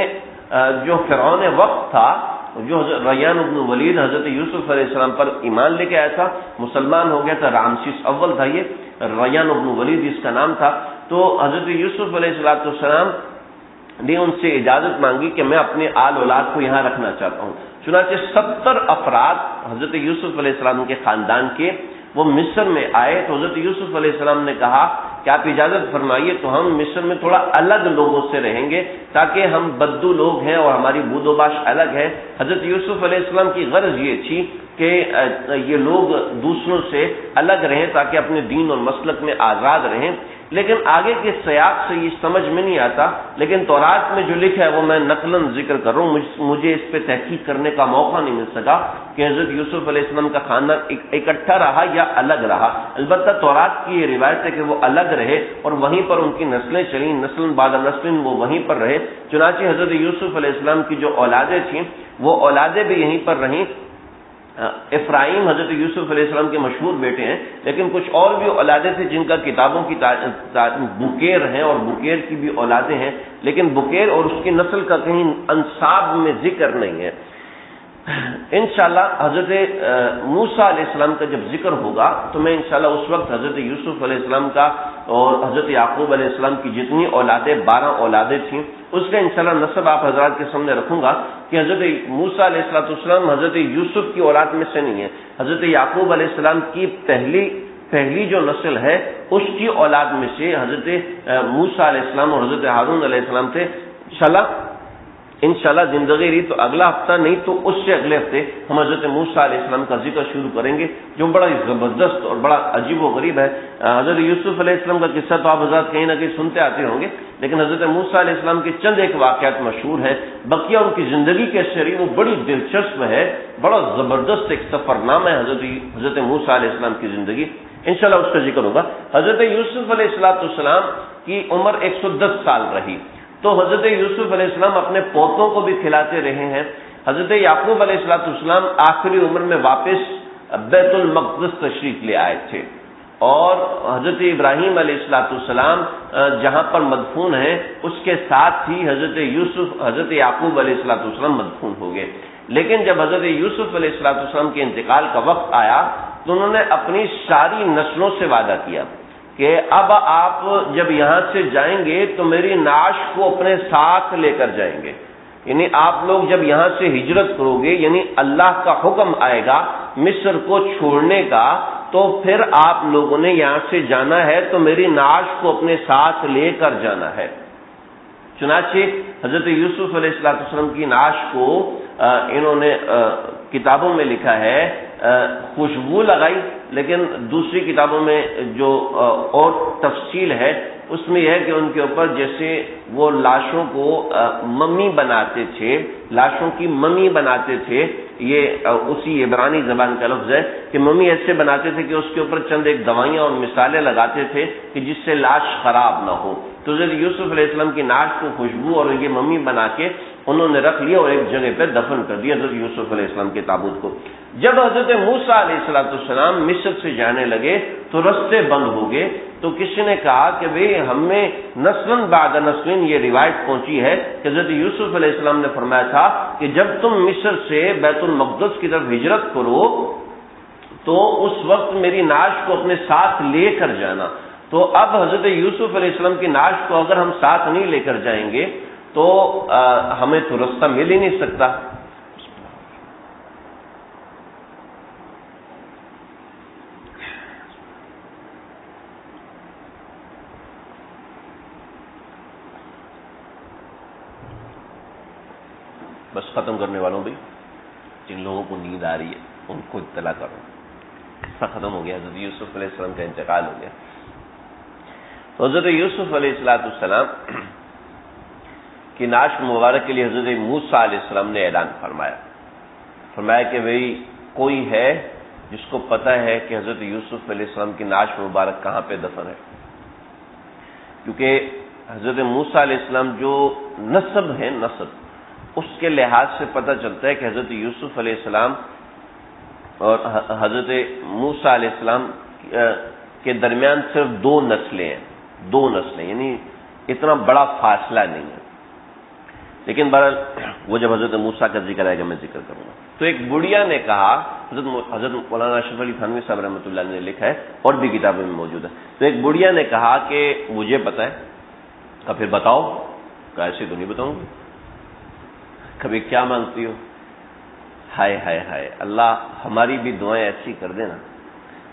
جو فرعون وقت تھا، جو ریان بن ولید حضرت یوسف علیہ السلام پر ایمان لے کے آیا تھا، مسلمان ہو گیا تھا، رامسیس اول تھا، یہ ریان بن ولید اس کا نام تھا۔ تو حضرت یوسف علیہ السلام نے ان سے اجازت مانگی کہ میں اپنے آل اولاد کو یہاں رکھنا چاہتا ہوں۔ چنانچہ 70 افراد حضرت یوسف علیہ السلام کے خاندان کے وہ مصر میں آئے، تو حضرت یوسف علیہ السلام نے کہا کہ آپ اجازت فرمائیے تو ہم مصر میں تھوڑا الگ لوگوں سے رہیں گے، تاکہ ہم بدو لوگ ہیں اور ہماری بود و باش الگ ہے۔ حضرت یوسف علیہ السلام کی غرض یہ تھی کہ یہ لوگ دوسروں سے الگ رہیں تاکہ اپنے دین اور مسلک میں آزاد رہیں، لیکن آگے کے سیاق سے یہ سمجھ میں نہیں آتا، لیکن تورات میں جو لکھا ہے وہ میں نقلاً ذکر کر رہا ہوں، مجھے اس پہ تحقیق کرنے کا موقع نہیں مل سکا کہ حضرت یوسف علیہ السلام کا خاندان اکٹھا رہا یا الگ رہا۔ البتہ تورات کی یہ روایت ہے کہ وہ الگ رہے اور وہیں پر ان کی نسلیں چلیں، نسل بعد نسل وہ وہیں پر رہے۔ چنانچہ حضرت یوسف علیہ السلام کی جو اولادیں تھیں وہ اولادیں بھی یہیں پر رہیں۔ افراہیم حضرت یوسف علیہ السلام کے مشہور بیٹے ہیں، لیکن کچھ اور بھی اولادیں تھیں جن کا کتابوں کی بکیر ہیں اور بکیر کی بھی اولادیں ہیں، لیکن بکیر اور اس کی نسل کا کہیں انساب میں ذکر نہیں ہے۔ انشاءاللہ حضرت موسیٰ علیہ السلام کا جب ذکر ہوگا تو میں انشاءاللہ اس وقت حضرت یوسف علیہ السلام کا اور حضرت یعقوب علیہ السلام کی جتنی اولادیں 12 اولادیں تھیں اس کا انشاءاللہ نسب آپ حضرات کے سامنے رکھوں گا کہ حضرت موسیٰ علیہ السلام حضرت یوسف کی اولاد میں سے نہیں ہے، حضرت یعقوب علیہ السلام کی پہلی جو نسل ہے اس کی اولاد میں سے حضرت موسیٰ علیہ السلام اور حضرت ہارون علیہ السلام تھے۔ انشاءاللہ زندگی رہی تو اگلا ہفتہ نہیں تو اس سے اگلے ہفتے ہم حضرت موسیٰ علیہ السلام کا ذکر شروع کریں گے، جو بڑا ہی زبردست اور بڑا عجیب و غریب ہے۔ حضرت یوسف علیہ السلام کا قصہ تو آپ حضرات کہیں نہ کہیں سنتے آتے ہوں گے، لیکن حضرت موسیٰ علیہ السلام کے چند ایک واقعات مشہور ہیں، بقیہ ان کی زندگی کے شریح وہ بڑی دلچسپ ہے، بڑا زبردست ایک سفر نامہ ہے حضرت موسیٰ علیہ السلام کی زندگی، انشاءاللہ اس کا ذکر ہوگا۔ حضرت یوسف علیہ السلام کی عمر 110 سال رہی، تو حضرت یوسف علیہ السلام اپنے پوتوں کو بھی کھلاتے رہے ہیں۔ حضرت یعقوب علیہ السلام آخری عمر میں واپس بیت المقدس تشریف لے آئے تھے، اور حضرت ابراہیم علیہ السلام جہاں پر مدفون ہیں اس کے ساتھ ہی حضرت یعقوب علیہ السلام مدفون ہو گئے۔ لیکن جب حضرت یوسف علیہ السلام کے انتقال کا وقت آیا تو انہوں نے اپنی ساری نسلوں سے وعدہ کیا کہ اب آپ جب یہاں سے جائیں گے تو میری نعش کو اپنے ساتھ لے کر جائیں گے، یعنی آپ لوگ جب یہاں سے ہجرت کرو گے، یعنی اللہ کا حکم آئے گا مصر کو چھوڑنے کا، تو پھر آپ لوگوں نے یہاں سے جانا ہے تو میری نعش کو اپنے ساتھ لے کر جانا ہے۔ چنانچہ حضرت یوسف علیہ السلام کی نعش کو انہوں نے کتابوں میں لکھا ہے خوشبو لگائی، لیکن دوسری کتابوں میں جو اور تفصیل ہے اس میں یہ ہے کہ ان کے اوپر جیسے وہ لاشوں کو ممی بناتے تھے، لاشوں کی ممی بناتے تھے، یہ اسی عبرانی زبان کا لفظ ہے کہ ممی ایسے بناتے تھے کہ اس کے اوپر چند ایک دوائیاں اور مثالیں لگاتے تھے کہ جس سے لاش خراب نہ ہو۔ تو حضرت یوسف علیہ السلام کی نعش کو خوشبو اور یہ ممی بنا کے انہوں نے رکھ لیا اور ایک جگہ پہ دفن کر دیا حضرت یوسف علیہ السلام کے تابوت کو۔ جب حضرت موسیٰ علیہ السلام مصر سے جانے لگے تو رستے بند ہو گئے، تو کسی نے کہا کہ بھئی ہمیں نسلاً بعد نسلاً یہ روایت پہنچی ہے کہ حضرت یوسف علیہ السلام نے فرمایا تھا کہ جب تم مصر سے بیت المقدس کی طرف ہجرت کرو تو اس وقت میری نعش کو اپنے ساتھ لے کر جانا۔ تو اب حضرت یوسف علیہ السلام کی نعش کو اگر ہم ساتھ نہیں لے کر جائیں گے تو ہمیں تو رستہ مل ہی نہیں سکتا۔ بس ختم کرنے والوں بھی، جن لوگوں کو نیند آ رہی ہے ان کو اطلاع کرو، ختم ہو گیا، حضرت یوسف علیہ السلام کا انتقال ہو گیا۔ تو حضرت یوسف علیہ السلام کی نعش مبارک کے لیے حضرت موسیٰ علیہ السلام نے اعلان فرمایا کہ بھئی کوئی ہے جس کو پتہ ہے کہ حضرت یوسف علیہ السلام کی نعش مبارک کہاں پہ دفن ہے۔ کیونکہ حضرت موسیٰ علیہ السلام جو نسب ہے، نسب اس کے لحاظ سے پتہ چلتا ہے کہ حضرت یوسف علیہ السلام اور حضرت موسیٰ علیہ السلام کے درمیان صرف دو نسلیں ہیں، دو نسلیں، یعنی اتنا بڑا فاصلہ نہیں ہے. لیکن بہرحال وہ جب حضرت موسیٰ کا ذکر آئے گا میں ذکر کروں گا. تو ایک بڑھیا نے کہا، حضرت مولانا اشرف علی تھانوی صاحب رحمۃ اللہ نے لکھا ہے اور بھی کتابوں میں موجود ہے. تو ایک بڑھیا نے کہا کہ مجھے پتہ ہے. پھر بتاؤ. ایسے تو نہیں بتاؤں گی. کبھی کیا مانگتی ہو؟ ہائے ہائے ہائے، اللہ ہماری بھی دعائیں ایسی کر دینا.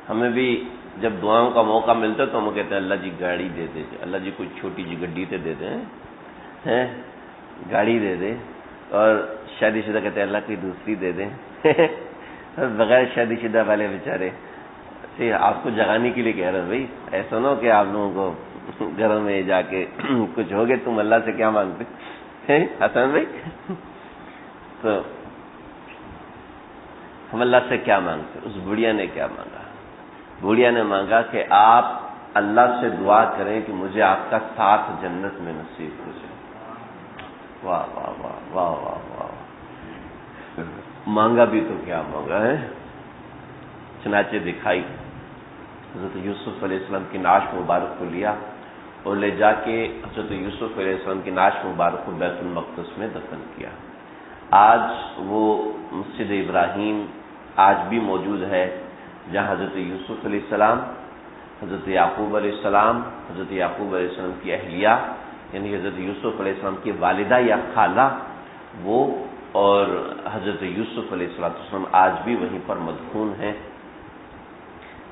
ہمیں بھی جب دعاؤں کا موقع ملتا ہے تو ہم کہتے ہیں اللہ جی گاڑی دے دے، اللہ جی کوئی چھوٹی جی گڈی تے دے دیں، گاڑی دے دے. اور شادی شدہ کہتے ہیں اللہ کوئی دوسری دے دیں. بغیر شادی شدہ والے بیچارے آپ کو جگانے کے لیے کہہ رہے بھائی ایسا نہ ہو کہ آپ لوگوں کو گھروں میں جا کے کچھ ہو گئے تم اللہ سے کیا مانگتے حسن بھائی. تو ہم اللہ سے کیا مانگتے؟ اس بڑھیا نے کیا مانگا؟ بڑھیا نے مانگا کہ آپ اللہ سے دعا کریں کہ مجھے آپ کا ساتھ جنت میں نصیب ہو جائے. واہ واہ واہ واہ واہ واہ. مانگا بھی تو کیا مانگا ہے. چنانچہ دکھائی حضرت یوسف علیہ السلام کی نعش مبارک کو لیا اور لے جا کے حضرت یوسف علیہ السلام کی نعش مبارک کو بیت المقدس میں دفن کیا. آج وہ مسجد ابراہیم آج بھی موجود ہے جہاں حضرت یوسف علیہ السلام، حضرت یعقوب علیہ السلام، حضرت یعقوب علیہ السلام کی اہلیہ یعنی حضرت یوسف علیہ السلام کی والدہ یا خالہ وہ اور حضرت یوسف علیہ السلام آج بھی وہیں پر مدفون ہیں.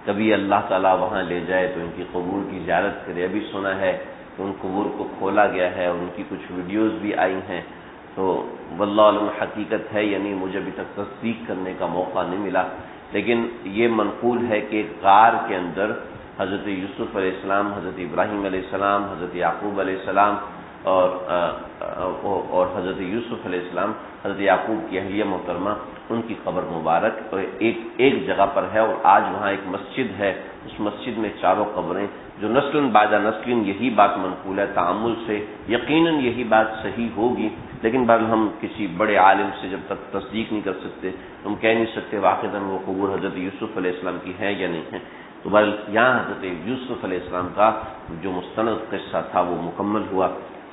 کبھی اللہ تعالیٰ وہاں لے جائے تو ان کی قبور کی زیارت کرے. ابھی سنا ہے کہ ان قبور کو کھولا گیا ہے اور ان کی کچھ ویڈیوز بھی آئی ہیں. تو واللہ علم حقیقت ہے یعنی مجھے ابھی تک تصدیق کرنے کا موقع نہیں ملا، لیکن یہ منقول ہے کہ غار کے اندر حضرت یوسف علیہ السلام، حضرت ابراہیم علیہ السلام، حضرت یعقوب علیہ السلام اور حضرت یوسف علیہ السلام، حضرت یعقوب کی اہلیہ محترمہ ان کی قبر مبارک ایک جگہ پر ہے. اور آج وہاں ایک مسجد ہے، اس مسجد میں چاروں قبریں جو نسل بعد نسل یہی بات منقول ہے تعامل سے یقیناً یہی بات صحیح ہوگی. لیکن بہرحال ہم کسی بڑے عالم سے جب تک تصدیق نہیں کر سکتے ہم کہہ نہیں سکتے واقعتاً وہ قبور حضرت یوسف علیہ السلام کی ہیں یا نہیں ہیں. تو بہرحال یہاں حضرت یوسف علیہ السلام کا جو مستند قصہ تھا وہ مکمل ہوا.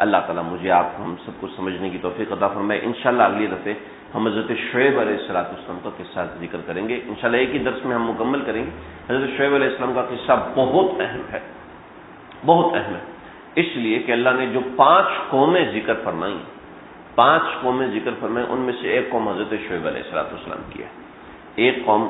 اللہ تعالیٰ مجھے آپ ہم سب کو سمجھنے کی توفیق عطا فرمائے. انشاءاللہ اگلی دفعہ ہم حضرت شعیب علیہ السلام کا قصہ ذکر کریں گے. انشاءاللہ ایک ہی درس میں ہم مکمل کریں گے. حضرت شعیب علیہ السلام کا قصہ بہت اہم ہے، بہت اہم ہے، اس لیے کہ اللہ نے جو 5 قومیں ذکر فرمائیں، 5 قومیں ذکر فرمائیں، ان میں سے ایک قوم حضرت شعیب علیہ السلام کی ہے. ایک قوم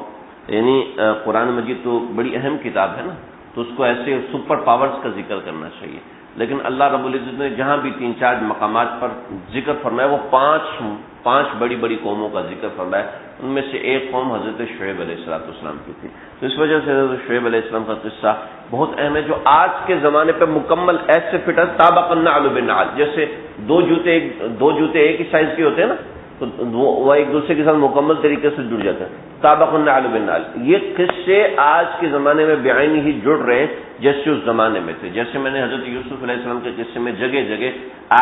یعنی قرآن مجید تو بڑی اہم کتاب ہے نا، تو اس کو ایسے سپر پاورز کا ذکر کرنا چاہیے. لیکن اللہ رب العزت نے جہاں بھی 3-4 مقامات پر ذکر فرمایا وہ 5 بڑی بڑی قوموں کا ذکر فرمایا. ان میں سے ایک قوم حضرت شعیب علیہ السلام کی تھی. تو اس وجہ سے حضرت شعیب علیہ السلام کا قصہ بہت اہم ہے، جو آج کے زمانے پہ مکمل ایسے فٹ ہے سابق النعل بالنعل. جیسے دو جوتے ایک ہی سائز کے ہوتے ہیں نا، تو وہ ایک دوسرے کے ساتھ مکمل طریقے سے جڑ جاتے ہیں. سابق النعل بالنعل. یہ قصے آج کے زمانے میں بعین ہی جڑ رہے ہیں جیسے اس زمانے میں تھے. جیسے میں نے حضرت یوسف علیہ السلام کے قصے میں جگہ جگہ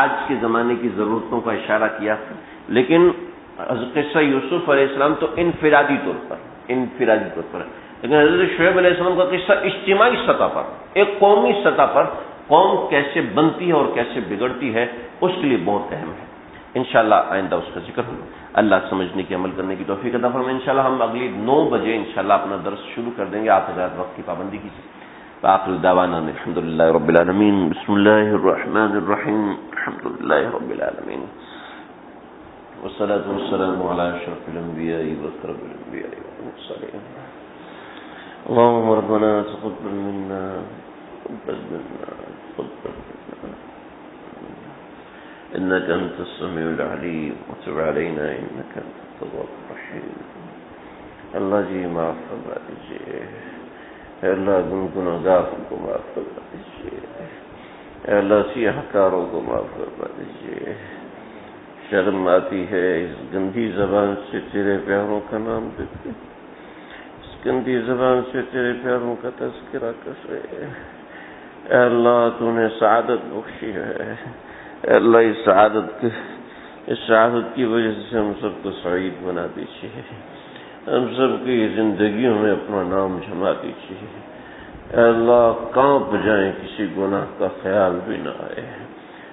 آج کے زمانے کی ضرورتوں کا اشارہ کیا، لیکن قصہ یوسف علیہ السلام تو انفرادی طور پر ہے. لیکن حضرت شعیب علیہ السلام کا قصہ اجتماعی سطح پر، ایک قومی سطح پر قوم کیسے بنتی ہے اور کیسے بگڑتی ہے اس کے لیے بہت اہم ہے. انشاءاللہ آئندہ اس کا ذکر ہوگا. اللہ سمجھنے کی عمل کرنے کی توفیق عطا فرمائے. انشاءاللہ ہم اگلی 9 بجے انشاءاللہ اپنا درس شروع کر دیں گے. آپ حضرات وقت کی پابندی کیجیے. وآخر دعوانا الحمدللہ رب العالمین. بسم اللہ الرحمن الرحیم. الحمدللہ رب العالمین والصلاة والسلام علی اشرف الانبیاء وخاتم الانبیاء والمرسلین. اللهم ربنا تقبل منا إنك أنت السميع العليم وتب علينا إنك أنت التواب الرحيم. اللہ جی معاف فرما دیجیے. اے اللہ گناہگاروں کو معاف فرما دیجیے. اے اللہ سیاہ کاروں کو معاف فرما دیجیے. شرم آتی ہے اس گندی زبان سے تیرے پیاروں کا نام دیتے، اس گندی زبان سے تیرے پیاروں کا تذکرہ کر رہے. اے اللہ تو نے سعادت بخشی ہے، اے اللہ اس سعادت کی وجہ سے ہم سب کو سعید بنا دیجیے، ہم سب کی زندگیوں میں اپنا نام جما دیجیے، اے اللہ کانپ جائیں کسی گناہ کا خیال بھی نہ آئے،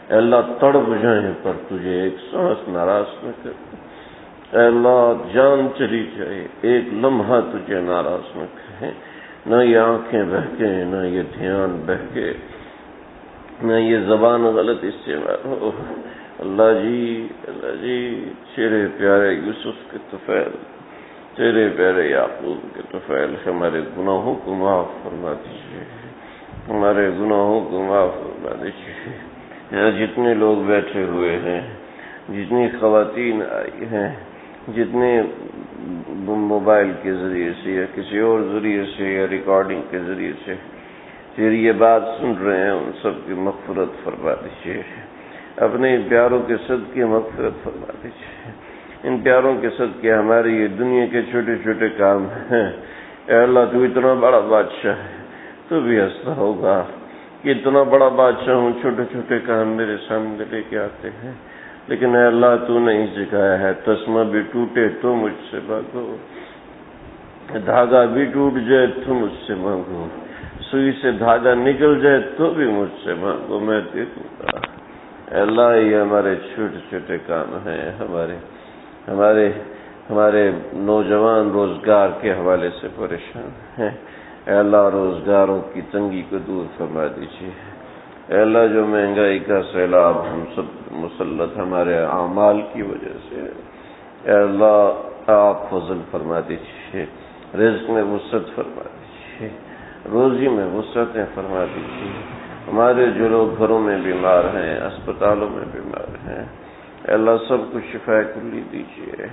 اے اللہ تڑپ جائیں پر تجھے ایک سانس ناراض نہ کر، اے اللہ جان چلی جائے ایک لمحہ تجھے ناراض نہ کرے، نہ یہ آنکھیں بہکے، نہ یہ دھیان بہکے، نہ یہ زبان غلط استعمال ہو۔ اللہ جی تیرے پیارے یوسف کے طفیل، تیرے پیارے یعقوب کے طفیل ہمارے گناہوں کو معاف فرما دیجیے، ہمارے گناہوں کو معاف فرما دیجیے۔ یہاں جتنے لوگ بیٹھے ہوئے ہیں، جتنی خواتین آئی ہیں، جتنے موبائل کے ذریعے سے یا کسی اور ذریعے سے یا ریکارڈنگ کے ذریعے سے تیری یہ بات سن رہے ہیں، ان سب کی مغفرت فرما دیجیے، اپنے پیاروں کے صدقے مغفرت فرما دیجیے، ان پیاروں کے صدقے ہمارے یہ دنیا کے چھوٹے چھوٹے کام ہیں۔ اے اللہ تو اتنا بڑا بادشاہ ہے، تو بھی ہنستا ہوگا کہ اتنا بڑا بادشاہ ہوں، چھوٹے چھوٹے کام میرے سامنے لے کے آتے ہیں، لیکن اے اللہ تو نہیں سکھایا ہے تسمہ بھی ٹوٹے تو مجھ سے مانگو، دھاگا بھی ٹوٹ جائے تو مجھ سے مانگو، سوئی سے دھاگا نکل جائے تو بھی مجھ سے مانگو، میں دے دوں گا۔ اے اللہ یہ ہمارے چھوٹے چھوٹے کام ہیں، ہمارے نوجوان روزگار کے حوالے سے پریشان ہیں، اے اللہ روزگاروں کی تنگی کو دور فرما دیجیے، اے اللہ جو مہنگائی کا سیلاب ہم سب مسلط ہمارے اعمال کی وجہ سے، اے اللہ آپ فضل فرما دیجیے، رزق میں وسعت فرما دیجیے، روزی میں وسعتیں فرما دیجیے، ہمارے جو لوگ گھروں میں بیمار ہیں، اسپتالوں میں بیمار ہیں، اے اللہ سب کو شفا کلی دیجیے،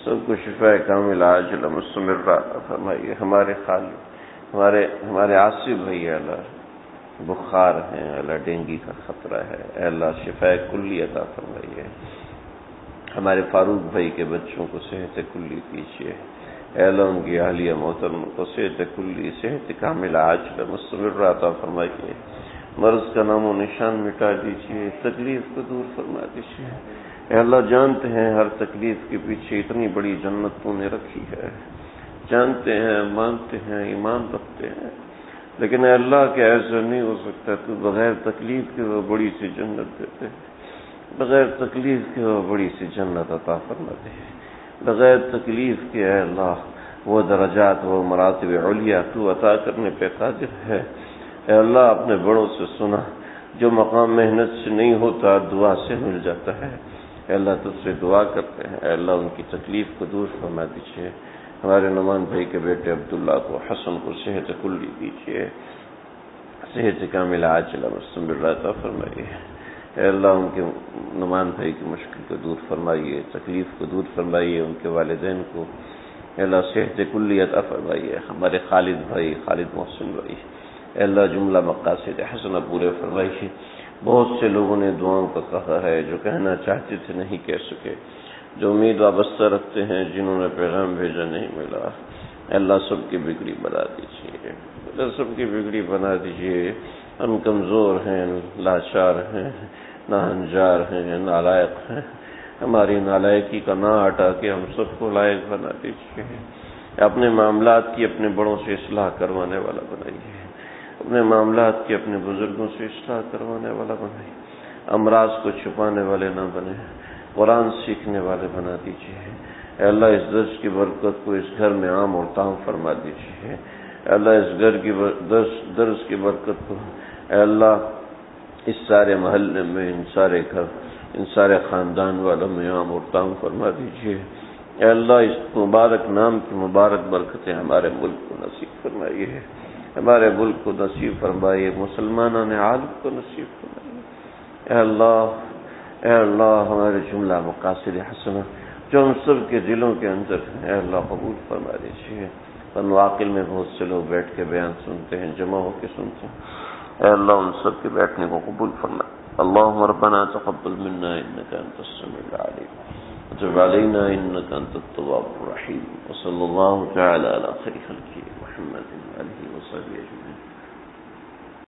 سب کو شفا کامل عاجل مستمرہ عطا فرمائیے۔ ہمارے عاصف بھائی اللہ بخار ہیں، اللہ ڈینگی کا خطرہ ہے، اے اللہ شفا کلی عطا فرمائیے۔ ہمارے فاروق بھائی کے بچوں کو صحت کلی دیجیے، اے اللہ ان کی اہلیہ محترم کو صحت کلی، صحت کامل عاجل مستمرہ عطا فرمائیے، مرض کا نام و نشان مٹا دیجیے، تکلیف کو دور فرما دیجیے۔ اے اللہ جانتے ہیں ہر تکلیف کے پیچھے اتنی بڑی جنت تو نے رکھی ہے، جانتے ہیں، مانتے ہیں، ایمان رکھتے ہیں، لیکن اے اللہ کہ ایسا نہیں ہو سکتا، تو بغیر تکلیف کے وہ بڑی سی جنت دیتے، بغیر تکلیف کے وہ بڑی سی جنت عطا فرما دے، بغیر تکلیف کے اے اللہ وہ درجات، وہ مراتب علیہ تو عطا کرنے پہ قادر ہے۔ اے اللہ اپنے بڑوں سے سنا، جو مقام محنت سے نہیں ہوتا دعا سے مل جاتا ہے، اے اللہ تجھ سے دعا کرتے ہیں، اے اللہ ان کی تکلیف کو دور فرما دیجیے۔ ہمارے نعمان بھائی کے بیٹے عبداللہ کو، حسن کو صحت کلی دیجیے، صحت کامل عاجلہ مستمرہ عطا فرمائیے۔ اے اللہ ان کے نعمان بھائی کی مشکل کو دور فرمائیے، تکلیف کو دور فرمائیے، ان کے والدین کو اے اللہ صحت کلی عطا فرمائیے۔ ہمارے خالد بھائی، خالد محسن بھائی، اے اللہ جملہ مقاصد حسنہ پورے فرمائیے۔ بہت سے لوگوں نے دعاؤں کا کہا ہے، جو کہنا چاہتے تھے نہیں کہہ سکے، جو امید وابستہ رکھتے ہیں، جنہوں نے پیغام بھیجا نہیں ملا، اے اللہ سب کی بگڑی بنا دیجیے، اللہ سب کی بگڑی بنا دیجیے۔ ہم کمزور ہیں، لاچار ہیں، ناہنجار ہیں، نالائق ہیں، ہماری نالائقی کا نہ ہٹا کے ہم سب کو لائق بنا دیجیے۔ اپنے معاملات کی اپنے بڑوں سے اصلاح کروانے والا بنائیے، اپنے معاملات کی اپنے بزرگوں سے اصلاح کروانے والا بنائیے، امراض کو چھپانے والے نہ بنے، قرآن سیکھنے والے بنا دیجیے۔ اے اللہ اس درس کی برکت کو اس گھر میں عام اور تام فرما دیجیے، اے اللہ اس گھر کی درس کی برکت کو اے اللہ اس سارے محلے میں، ان سارے گھر، ان سارے خاندان والوں میں عام اور تام فرما دیجیے۔ اے اللہ اس مبارک نام کی مبارک برکتیں ہمارے ملک کو نصیب فرمائیے، ہمارے ملک کو نصیب فرمائیے، مسلمانوں عالم کو نصیب فرمائیے۔ اے اللہ ہمارے جملہ مقاصد حسنہ جو ہم سب کے دلوں کے اندر ہیں، اے اللہ قبول فرما دیجیے۔ فنواقل میں بہت سے لوگ بیٹھ کے بیان سنتے ہیں، جمع ہو کے سنتے ہیں، اے اللہ ان سب کے بیٹھنے کو قبول فرما۔ اللهم ربنا تقبل منا انك انت السميع العليم وتب علينا انك انت التواب الرحيم، وصلى الله تعالى على خير خلقه محمد وآله وصحبه اجمعين۔